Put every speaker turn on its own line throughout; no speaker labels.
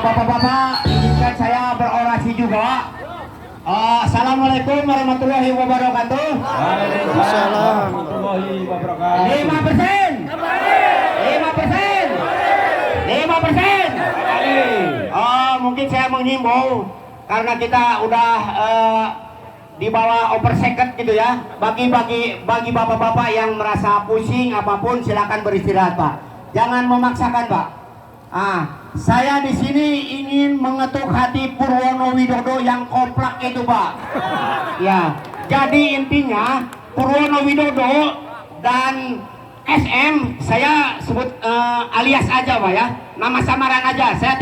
Bapak-bapak, izinkan saya berorasi juga. Assalamualaikum warahmatullahi wabarakatuh.
Waalaikumsalam warahmatullahi wabarakatuh.
5%. 5%. Mungkin saya menghimbau karena kita udah di bawah oversecond gitu ya. Bagi bapak-bapak yang merasa pusing apapun silakan beristirahat, Pak. Jangan memaksakan, Pak. Saya di sini ingin mengetuk hati Purwono Widodo yang komplak itu, Pak. Ya, jadi intinya Purwono Widodo dan SM saya sebut alias aja, Pak ya. Nama samaran aja. Saya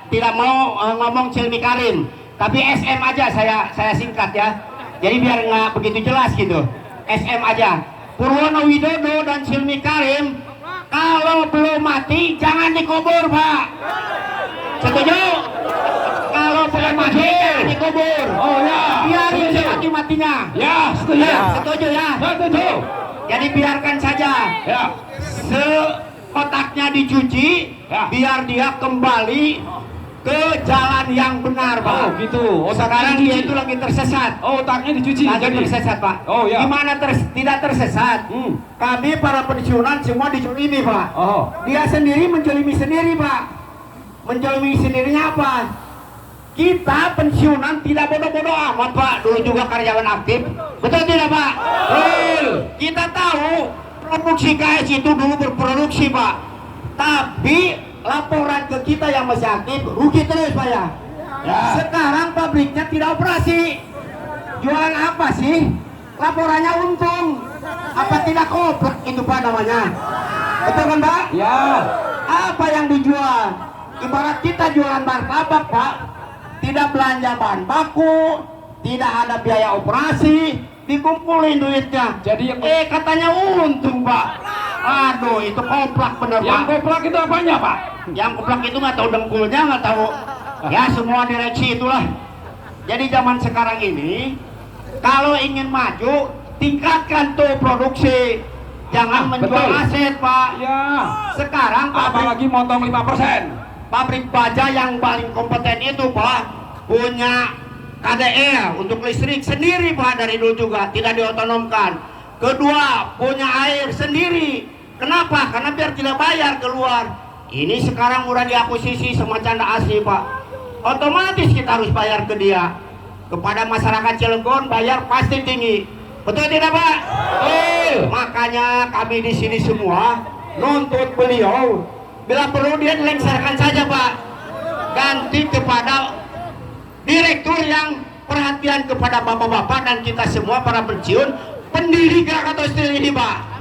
tidak mau ngomong Cilmi Karim, tapi SM aja saya singkat ya. Jadi biar nggak begitu jelas gitu. SM aja. Purwono Widodo dan Cilmi Karim kalau belum mati jangan dikubur, Pak. Setuju? Kalau belum mati jangan dikubur. Oh ya. Biarin mati-matinya. Ya, setuju. Ya, setuju ya. Setuju. Jadi biarkan saja. Ya. Otaknya dicuci, ya. Biar dia kembali ke jalan yang benar, Pak.
Oh gitu.
Sekarang dia itu lagi tersesat.
Oh, otaknya dicuci.
Lagi tersesat, Pak.
Oh ya.
Gimana tidak tersesat? Kami para pensiunan semua dizolimi, Pak.
Oh.
Dia sendiri menjolimi sendiri, Pak. Menjolimi sendirinya apa? Kita pensiunan tidak bodoh-bodoh amat, Pak. Dulu juga karyawan aktif. Betul tidak, Pak? Betul. Kita tahu produksi KS itu dulu berproduksi, Pak. Tapi laporan ke kita yang masih aktif rugi terus, Pak ya. Sekarang pabriknya tidak operasi. Jualan apa sih? Laporannya untung. Apa tidak koplak itu, Pak, namanya? Betul kan, Pak?
Ya.
Apa yang dijual? Ibarat kita jualan martabak, Pak. Tidak belanja bahan baku, tidak ada biaya operasi, dikumpulin duitnya.
Jadi yang
katanya untung, Pak. Aduh, itu koplak bener, Pak.
yang koplak itu apanya, Pak?
Yang koplak itu nggak tahu dengkulnya, nggak tahu. Ya semua direksi itulah. Jadi zaman sekarang ini, kalau ingin maju, tingkatkan tuh produksi. Jangan menjual
betul.
aset, Pak.
Ya.
Sekarang
Apalagi motong 5%.
pabrik baja yang paling kompeten itu, Pak, punya KDR untuk listrik sendiri, Pak, dari dulu juga tidak diotonomkan. Kedua, punya air sendiri. Kenapa? Karena biar tidak bayar keluar. Ini sekarang udah diakuisisi sama Canda Asri, Pak. Otomatis kita harus bayar ke dia. Kepada masyarakat Cilegon bayar pasti tinggi. Betul tidak, Pak? Makanya kami di sini semua nuntut beliau. Bila perlu dia dilengsarkan saja, Pak. Ganti kepada direktur yang perhatian kepada bapak-bapak dan kita semua para pensiun pendiri Krakatau Steel ini, Pak.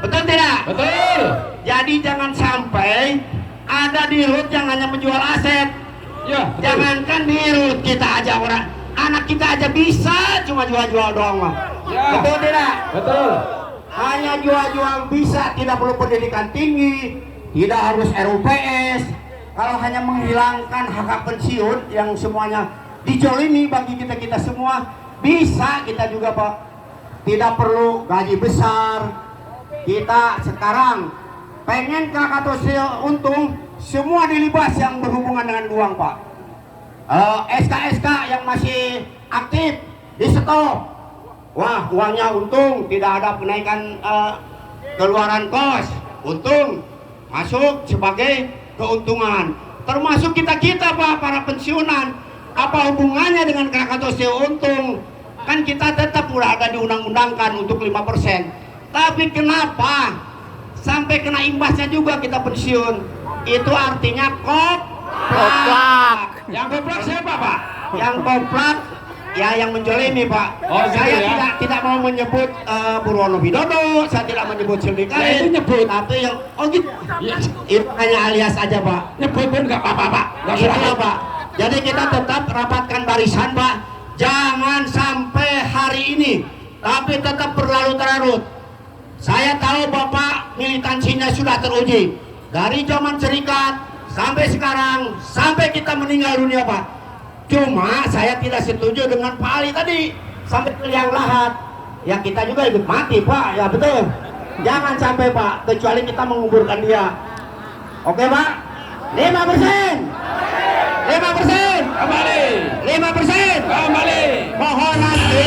Betul tidak?
Betul.
Jadi jangan sampai ada dirut yang hanya menjual aset.
Ya. Betul.
Jangankan dirut, kita aja orang anak kita aja bisa cuma jual-jual doang, Pak.
Ya.
Betul tidak?
Betul.
Hanya jual-jual bisa, tidak perlu pendidikan tinggi, tidak harus RUPS. Kalau hanya menghilangkan hak pensiun yang semuanya dijolimi bagi kita semua, bisa kita juga, Pak. Tidak perlu gaji besar. Kita sekarang pengen Krakatau Steel untung, semua dilibas yang berhubungan dengan uang, Pak. SK-SK yang masih aktif di stop. Wah, uangnya untung, tidak ada kenaikan keluaran kos, untung masuk sebagai keuntungan. Termasuk kita Pak, para pensiunan. Apa hubungannya dengan Krakatau Steel untung? Kan kita tetap udah ada diundang-undangkan untuk 5%. Tapi kenapa sampai kena imbasnya juga kita pensiun? Itu artinya koplak.
Yang koplak siapa, Pak?
Yang koplak ya yang menjolimi, Pak.
Oh,
saya
gitu ya?
tidak mau menyebut Purwono Widodo, saya tidak menyebut Cilmi Karim.
Ya, itu nyebut.
Tapi yang gitu.
Ya.
Itu hanya alias aja, Pak.
Nyebut pun nggak apa-apa, Pak. Nggak
Itu
usah.
ya, Pak. Jadi kita tetap rapatkan barisan, Pak. Jangan sampai hari ini, tapi tetap berlarut-larut. Saya tahu Bapak militansinya sudah teruji. Dari zaman serikat sampai sekarang, sampai kita meninggal dunia Pak. Cuma saya tidak setuju dengan Pak Ali tadi, sampai ke liang lahat. Ya kita juga ikut mati Pak, ya betul. Jangan sampai Pak, kecuali kita menguburkan dia. Oke Pak? 5%. 5%.
Kembali.
5%.
Kembali.
Mohon nanti.